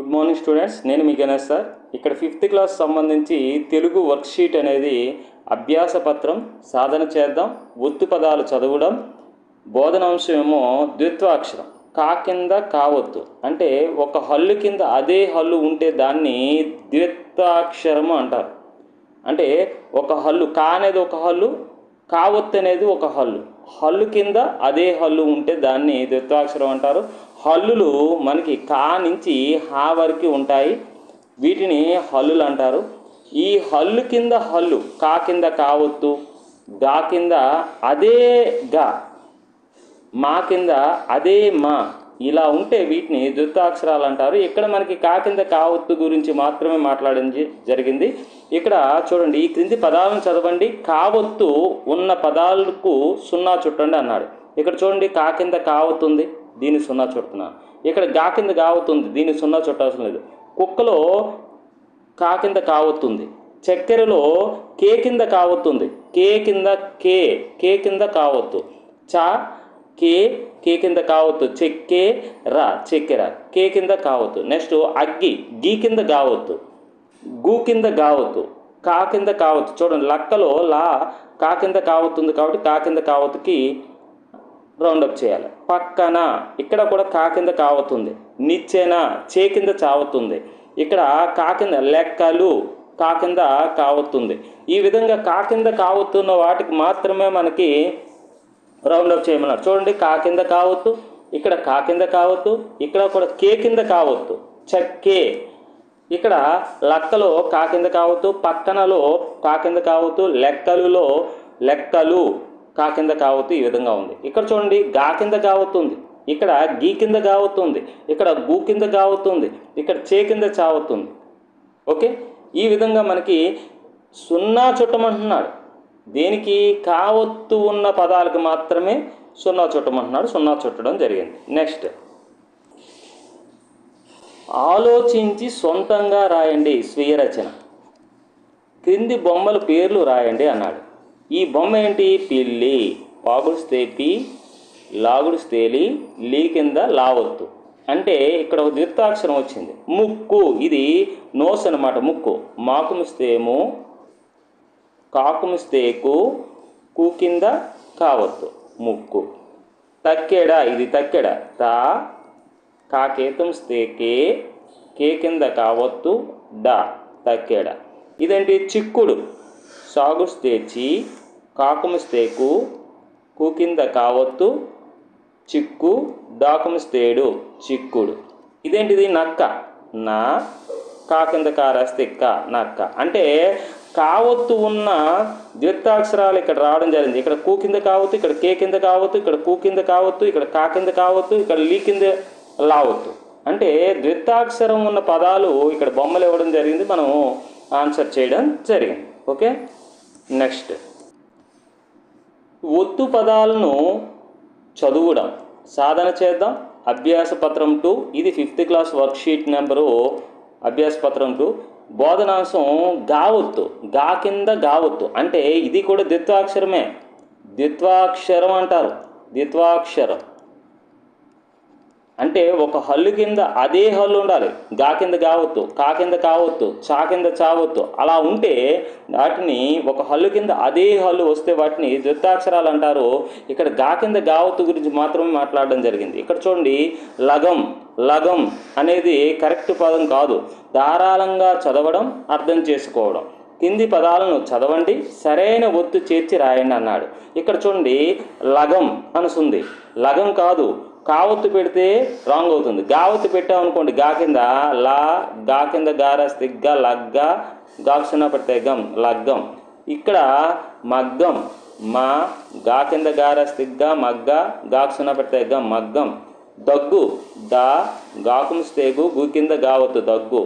Good morning students, నేను మీ Ganesh sir. ఇక్కడ 5th class సంబంధించి తెలుగు వర్క్షీట్ అనేది అభ్యాస పత్రం, సాధన చేద్దాం, ఒత్తు పదాలు చదవడం, బోధనాంశం ఏమో ద్విత్వాక్షరం. కా కింద కావొత్తు అంటే ఒక హల్లు కింద అదే హల్లు ఉంటే దాన్ని ద్విత్వాక్షరము అంటారు. అంటే ఒక హల్లు, కా అనేది ఒక హల్లు, కావొత్తు అనేది ఒక హల్లు, హల్లు కింద అదే హల్లు ఉంటే దాన్ని ద్విత్వాక్షరం అంటారు. హల్లులు మనకి కా నుంచి హా వరకు ఉంటాయి, వీటిని హల్లులు అంటారు. ఈ హల్లు కింద హల్లు, కా కింద కావొత్తు, గా కింద అదే గా, మా కింద అదే మా, ఇలా ఉంటే వీటిని ద్విత్వాక్షరాలు అంటారు. ఇక్కడ మనకి కా కింద కావొత్తు గురించి మాత్రమే మాట్లాడింది జరిగింది. ఇక్కడ చూడండి, ఈ క్రింది పదాలను చదవండి, కావొత్తు ఉన్న పదాలకు సున్నా చుట్టండి అన్నాడు. ఇక్కడ చూడండి, కా కింద కావొత్తుంది, దీన్ని సున్నా చుడుతున్నాను. ఇక్కడ గా కింద కావొత్తుంది, దీన్ని సున్నా చుట్టాల్సిన లేదు. కుక్కలో కా కింద కావొత్తుంది, చక్కెరలో కే కింద కావొత్తుంది, కే కింద కే కింద కావొత్తు, చా కే కింద కావొత్తు, చెక్కే రా చెక్కెర, కే కింద కావొత్తు. నెక్స్ట్ అగ్గి, గీ కింద కావొత్తు, గు కింద కావొత్తు, కా కింద కావొత్తు. చూడండి, లక్కలో లా కా కింద కావొత్తుంది కాబట్టి కా కింద కావొత్తుకి రౌండప్ చేయాలి. పక్కన, ఇక్కడ కూడా కా కింద కావొత్తుంది. నిచ్చెన, చే కింద చావొత్తుంది. ఇక్కడ కా కింద లెక్కలు, కా కింద కావొత్తుంది. ఈ విధంగా కా కింద కావొత్తున్న వాటికి మాత్రమే మనకి రౌండప్ చేయమన్నారు. చూడండి, కా కింద కావొత్తు, ఇక్కడ కా కింద కావొత్తు, ఇక్కడ కూడా కే కింద కావొత్తు, చక్కే. ఇక్కడ లక్కలో కా కింద కావొత్తు, పక్కనలో కా కింద కావొత్తు, లెక్కలులో లెక్కలు, కా కింద కావొత్తు. ఈ విధంగా ఉంది. ఇక్కడ చూడండి, గా కింద కావొత్తుంది, ఇక్కడ గీ కింద కావొత్తుంది, ఇక్కడ గు కింద కావొత్తుంది, ఇక్కడ చే కింద చావొత్తుంది. ఓకే, ఈ విధంగా మనకి సున్నా చుట్టమంటున్నాడు. దేనికి? కావొత్తు ఉన్న పదాలకు మాత్రమే సున్నా చుట్టమంటున్నాడు. సున్నా చుట్టడం జరిగింది. నెక్స్ట్, ఆలోచించి సొంతంగా రాయండి స్వీయ రచన. క్రింది బొమ్మల పేర్లు రాయండి అన్నాడు. ఈ బొమ్మ ఏంటి? పిల్లి, పాగుడిస్తే పి, లాగుడిస్తే లి, లీ కింద లావొత్తు. అంటే ఇక్కడ ఒక ద్విత్వాక్షరం వచ్చింది. ముక్కు, ఇది నోస్ అనమాట, ముక్కు. మాకుమిస్తేము, కాకుమిస్తేకు, కు కింద కావొత్తు, ముక్కు. తక్కెడ, ఇది తక్కెడ, తా, కాకేతంస్తే కే కింద కావొత్తు, డా, తక్కెడ. ఇదేంటి? చిక్కుడు, సాగుస్తే చి, కాకుమిస్తేకు, కు కింద కావొత్తు, చిక్కు, దాకుమిస్తేడు, చిక్కుడు. ఇదేంటిది? నక్క, నా, కా కింద కారాస్తే క, నక్క. అంటే కావొత్తు ఉన్న ద్విత్వాక్షరాలు ఇక్కడ రావడం జరిగింది. ఇక్కడ కు కింద కావొత్తు, ఇక్కడ కే కింద కావొత్తు, ఇక్కడ కు కింద కావొత్తు, ఇక్కడ కా కింద కావొత్తు, ఇక్కడ లీ కింద లావొత్తు. అంటే ద్విత్వాక్షరం ఉన్న పదాలు ఇక్కడ బొమ్మలు ఇవ్వడం జరిగింది, మనం ఆన్సర్ చేయడం జరిగింది. ఓకే, నెక్స్ట్, ఒత్తు పదాలను చదువుడం, సాధన చేద్దాం. అభ్యాస పత్రం 2, ఇది 5th క్లాస్ వర్క్షీట్ నెంబరు. అభ్యాస పత్రం 2, బోధనాంశం గావొత్తు, గా కింద గావొత్తు. అంటే ఇది కూడా ద్విత్వాక్షరమే, ద్విత్వాక్షరం అంటారు. ద్విత్వాక్షరం అంటే ఒక హల్లు కింద అదే హల్లు ఉండాలి. గా కింద గావొత్తు, కా కింద కావొత్తు, చా కింద చావొత్తు, అలా ఉంటే వాటిని, ఒక హల్లు కింద అదే హల్లు వస్తే వాటిని ద్విత్వాక్షరాలు అంటారు. ఇక్కడ గా కింద గావొత్తు గురించి మాత్రమే మాట్లాడడం జరిగింది. ఇక్కడ చూడండి, లగం, లగం అనేది కరెక్ట్ పదం కాదు. ధారాళంగా చదవడం, అర్థం చేసుకోవడం. కింది పదాలను చదవండి, సరైన ఒత్తు చేర్చి రాయండి అన్నాడు. ఇక్కడ చూడండి, లగం అనుసుంది, లగం కాదు. కావొత్తు పెడితే రాంగ్ అవుతుంది. గావొత్తు పెట్టామనుకోండి, గా కింద లా, గా కింద గారాస్తే గా, లగ్గా, గాక్సున్నా పెడితే గం, లగ్గం. ఇక్కడ మగ్గం, మా, గా కింద గారాస్తే గా, మగ్గ, గాక్సున్నా పెడితే గం, మగ్గం. దగ్గు, దా, గాకుమిస్తేగు, గు కింద గావొత్తు, దగ్గు.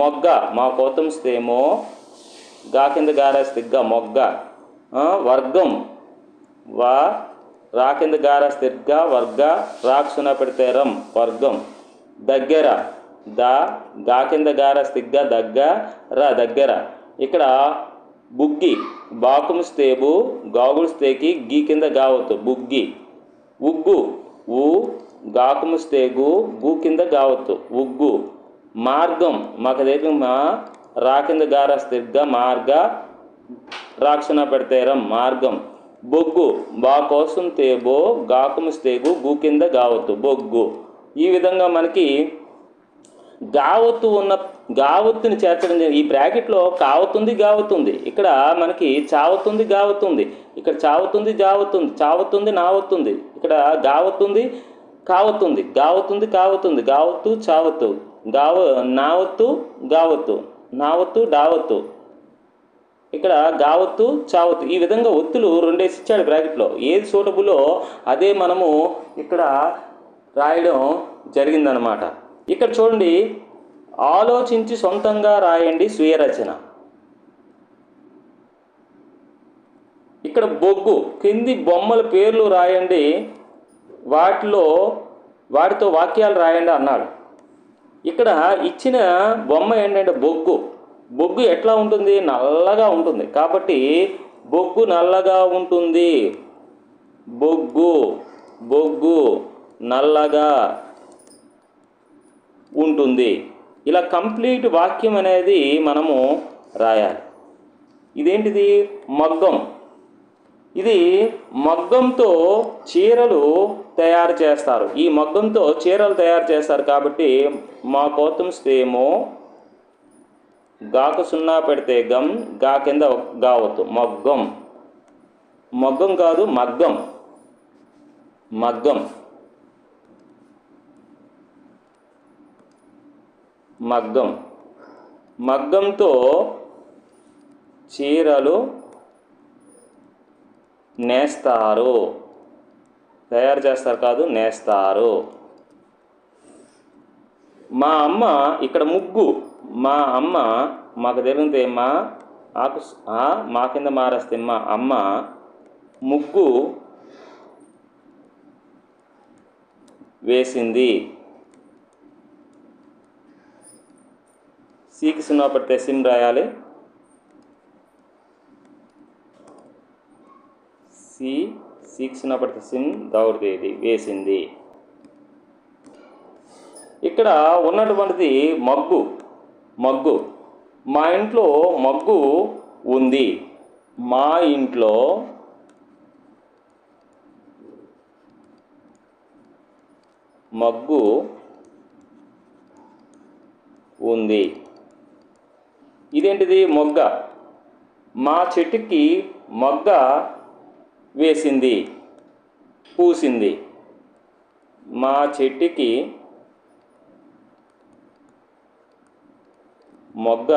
మొగ్గ, మా కోతంస్తేమో, గా కింద గారాస్తే గా, మొగ్గ. వర్గం, వా, రా కింద గారాస్తే గా, వర్గ, రాక్సున్నా పెడితే రం, వర్గం. దగ్గర, దా, గా కింద గారాస్తే గా, దగ్గ, రా, దగ్గర. ఇక్కడ బుగ్గి, బాకుమిస్తేబు, గాగుడిస్తేకి, గీ కింద గావొత్తు, బుగ్గి. ఉగ్గు, ఊ, గాకుమిస్తేగు, గు కింద గావొత్తు, ఉగ్గు. మార్గం మాకు దగ్గర మా రా కింద గారస్ దీర్ఘ మార్గ రాక్షణ పెడతారం మార్గం. బొగ్గు బా కోసం తేబో గాకుము తేగు గు కింద గావత్తు బొగ్గు. ఈ విధంగా మనకి గావత్తు ఉన్న గావత్తుని చేర్చడం. ఈ బ్రాకెట్లో కావతుంది గావతుంది, ఇక్కడ మనకి చావతుంది గావతుంది, ఇక్కడ చావతుంది జావతుంది, చావతుంది నావతుంది, ఇక్కడ గావతుంది కావతుంది, గావతుంది కావతుంది, గావత్తు చావత్తు, నావత్తు గావత్తు, నావత్తు డావత్తు, ఇక్కడ గావత్తు చావత్తు. ఈ విధంగా ఒత్తులు రెండేసి ఇచ్చాడు బ్రాకెట్లో. ఏది సూటబులో అదే మనము ఇక్కడ రాయడం జరిగిందనమాట. ఇక్కడ చూడండి, ఆలోచించి సొంతంగా రాయండి స్వీయ రచన. ఇక్కడ బొగ్గు కింది బొమ్మల పేర్లు రాయండి, వాటితో వాక్యాలు రాయండి అన్నాడు. ఇక్కడ ఇచ్చిన బొమ్మ ఏంటంటే బొగ్గు. బొగ్గు ఎట్లా ఉంటుంది? నల్లగా ఉంటుంది. కాబట్టి బొగ్గు నల్లగా ఉంటుంది. బొగ్గు బొగ్గు నల్లగా ఉంటుంది. ఇలా కంప్లీట్ వాక్యం అనేది మనము రాయాలి. ఇదేంటిది? మగ్గం. ఇది మగ్గంతో చీరలు తయారు చేస్తారు. ఈ మగ్గంతో చీరలు తయారు చేస్తారు. కాబట్టి మా కోతం స్తేమో గాకు సున్నా పెడితే గం గా కింద గావత్తు మగ్గం. మగ్గం కాదు మగ్గం. మగ్గం మగ్గం మగ్గంతో చీరలు నేస్తారు. తయారు చేస్తారు కాదు, నేస్తారు. మా అమ్మ ఇక్కడ ముగ్గు. మా అమ్మ మాకు తెలిగితే మా ఆకు మా కింద మారేస్తే మా అమ్మ ముగ్గు వేసింది. సీకి సున్నా పడితే సిమ్ రాయాలి. సీకి సున్నా పడితే సిమ్ దౌర్దేది వేసింది. ఇక్కడ ఉన్నటువంటిది మగ్గు. మగ్గు మా ఇంట్లో మగ్గు ఉంది. మా ఇంట్లో మగ్గు ఉంది. ఇదేంటిది? మొగ్గ. మా చెట్టుకి మొగ్గ వేసింది, పూసింది. మా చెట్టుకి మొగ్గ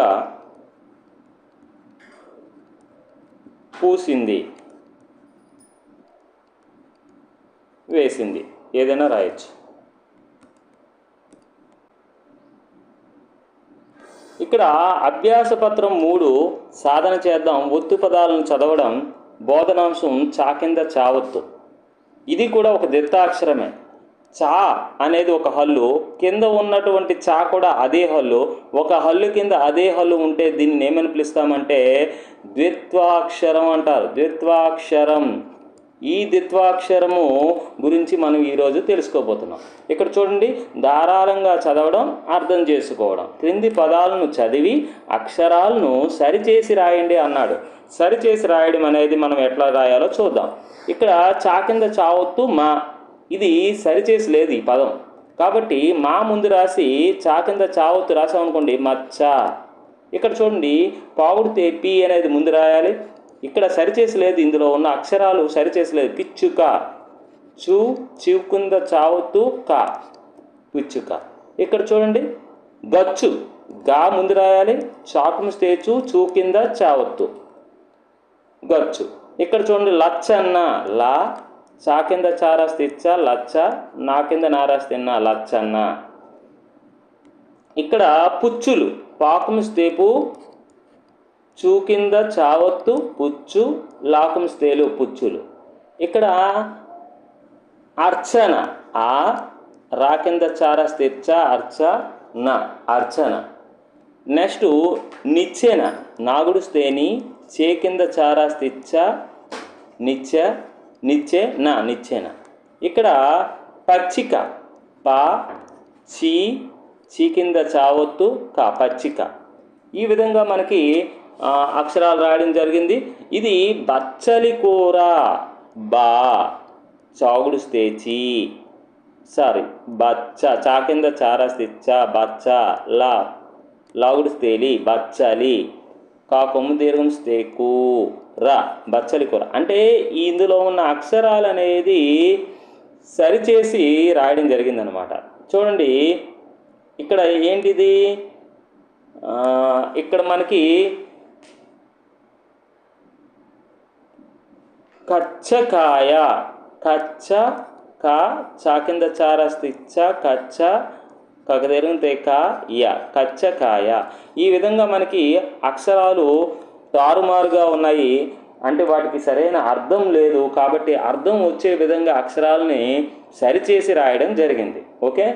పూసింది, వేసింది. ఏదైనా రాయొచ్చు. ఇక్కడ అభ్యాసపత్రం 3 సాధన చేద్దాం. ఒత్తు పదాలను చదవడం. బోధనాంశం చా కింద చావత్తు. ఇది కూడా ఒక దిత్తాక్షరమే. చా అనేది ఒక హల్లు, కింద ఉన్నటువంటి చా కూడా అదే హల్లు. ఒక హల్లు కింద అదే హల్లు ఉంటే దీన్ని ఏమని పిలుస్తామంటే ద్విత్వాక్షరం అంటారు. ద్విత్వాక్షరం. ఈ ద్విత్వాక్షరము గురించి మనం ఈరోజు తెలుసుకోబోతున్నాం. ఇక్కడ చూడండి, ధారాళంగా చదవడం, అర్థం చేసుకోవడం. క్రింది పదాలను చదివి అక్షరాలను సరిచేసి రాయండి అన్నాడు. సరిచేసి రాయడం అనేది మనం ఎట్లా రాయాలో చూద్దాం. ఇక్కడ చా కింద చావత్తు మా, ఇది సరిచేసి లేదు ఈ పదం. కాబట్టి మా ముందు రాసి చా కింద చావత్తు రాసామనుకోండి మచ్చ. ఇక్కడ చూడండి, పావుడితే పి అనేది ముందు రాయాలి. ఇక్కడ సరిచేసి లేదు, ఇందులో ఉన్న అక్షరాలు సరిచేసి లేదు. పిచ్చుక. చూ చూ కింద చావత్తు కా, పిచ్చుక. ఇక్కడ చూడండి, గచ్చు. గా ముందు రాయాలి. చాకుము స్టేచు చూ కింద చావత్తు గచ్చు. ఇక్కడ చూడండి, లచ్చన్న. లా చా కింద చారాస్తే ఇచ్చ లచ్చ, నా కింద నారాస్తే నా లచ్చన్న. ఇక్కడ పుచ్చులు. పాకుము స్టేపు చూ కింద చావత్తు పుచ్చు, లాకుము స్తేలు పుచ్చులు. ఇక్కడ అర్చన. ఆ రా కింద చారాస్తే ఇచ్చ అర్చ నా అర్చన. నెక్స్ట్ నిచ్చెన. నాగుడు స్తేని చే కింద చారాస్తే ఇచ్చ నిచ్చ నిచ్చే నా నిచ్చెన. ఇక్కడ పచ్చిక. పా చి చి కింద చావొత్తు క పచ్చిక. ఈ విధంగా మనకి అక్షరాలు రాయడం జరిగింది. ఇది బచ్చలి కూర బా, చాగుడిస్తే చీ, సారీ బచ్చ, చా కింద చారాస్తే చ బచ్చ, లా లాగుడిస్తే లి బచ్చలి, కా కొమ్ము దీర్ఘంస్తే కూ, రా బచ్చలి కూర. అంటే ఇందులో ఉన్న అక్షరాలు అనేది సరిచేసి రాయడం జరిగిందనమాట. చూడండి ఇక్కడ ఏంటిది, ఇక్కడ మనకి కచ్చకాయ, కచ్చ కా, చా కింద చారాస్తే చ కచ్చ, కగదెరిగితే కా య, కచ్చకాయ. ఈ విధంగా మనకి అక్షరాలు తారుమారుగా ఉన్నాయి, అంటే వాటికి సరైన అర్థం లేదు. కాబట్టి అర్థం వచ్చే విధంగా అక్షరాలని సరిచేసి రాయడం జరిగింది. ఓకే,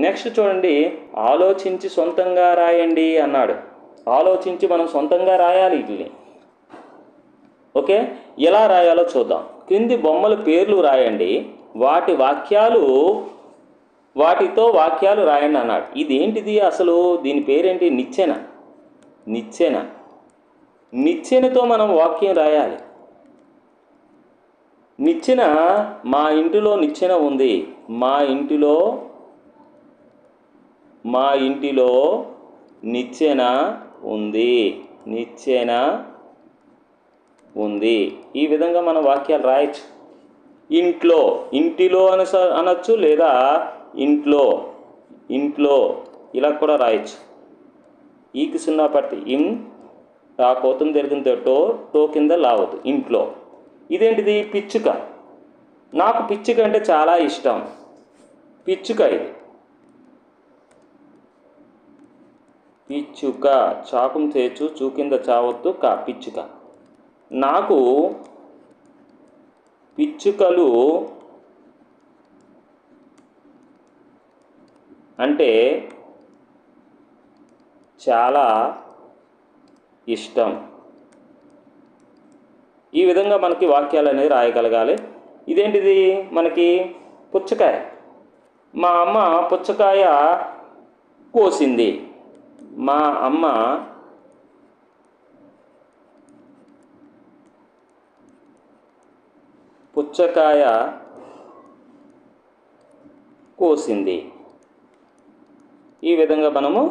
నెక్స్ట్ చూడండి, ఆలోచించి సొంతంగా రాయండి అన్నాడు. ఆలోచించి మనం సొంతంగా రాయాలి వీటిని. ఓకే, ఎలా రాయాలో చూద్దాం. కింది బొమ్మల పేర్లు రాయండి, వాటితో వాక్యాలు రాయండి అన్నాడు. ఇదేంటిది అసలు, దీని పేరేంటి? నిచ్చెన. నిచ్చెన, నిచ్చెనతో మనం వాక్యం రాయాలి. నిచ్చెన, మా ఇంటిలో నిచ్చెన ఉంది, మా ఇంటిలో నిచ్చెన ఉంది, నిచ్చెన ఉంది. ఈ విధంగా మనం వాక్యాలు రాయొచ్చు. ఇంటిలో అనొచ్చు, లేదా ఇంట్లో ఇలా కూడా రాయొచ్చు. ఈకి సున్నా పడితే ఇన్, తా కోతం జరిగిన టో కింద లావద్దు, ఇంట్లో. ఇదేంటిది? పిచ్చుక. నాకు పిచ్చుక అంటే చాలా ఇష్టం, పిచ్చుక. ఇది పిచ్చుక, చాకుం తేచు, చూ కింద చావొత్తు కా, పిచ్చుక. నాకు పిచ్చుకలు అంటే చాలా ఇష్టం. ఈ విధంగా మనకి వాక్యాలు అనేది రాయగలగాలి. ఇదేంటిది? మనకి పుచ్చకాయ. మా అమ్మ పుచ్చకాయ కోసింది, మా అమ్మ పుచ్చకాయ కోసింది. ఈ విధంగా మనము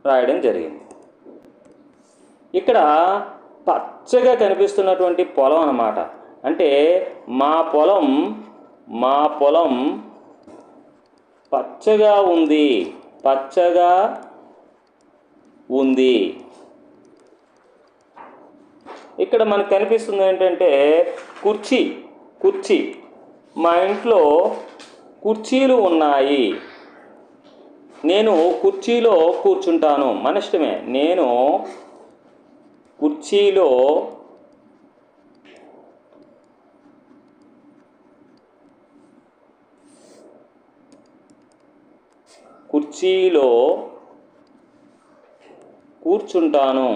రాయడం జరిగింది. ఇక్కడ పచ్చగా కనిపిస్తున్నటువంటి పొలం అన్నమాట. అంటే మా పొలం పచ్చగా ఉంది. ఇక్కడ మనకు కనిపిస్తుంది ఏంటంటే కుర్చీ. మా ఇంట్లో కుర్చీలు ఉన్నాయి, నేను కుర్చీలో కూర్చుంటాను. మన ఇష్టమే. నేను కుర్చీలో కూర్చుంటాను.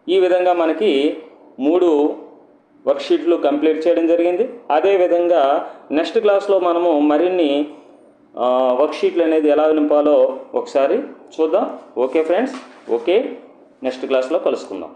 ఈ విధంగా మనకి 3 వర్క్షీట్లు కంప్లీట్ చేయడం జరిగింది. అదేవిధంగా నెక్స్ట్ క్లాస్లో మనము మరిన్ని వర్క్షీట్లు అనేది ఎలా నింపాలో ఒకసారి చూద్దాం. ఓకే ఫ్రెండ్స్, ఓకే, నెక్స్ట్ క్లాస్లో కలుసుకుందాం.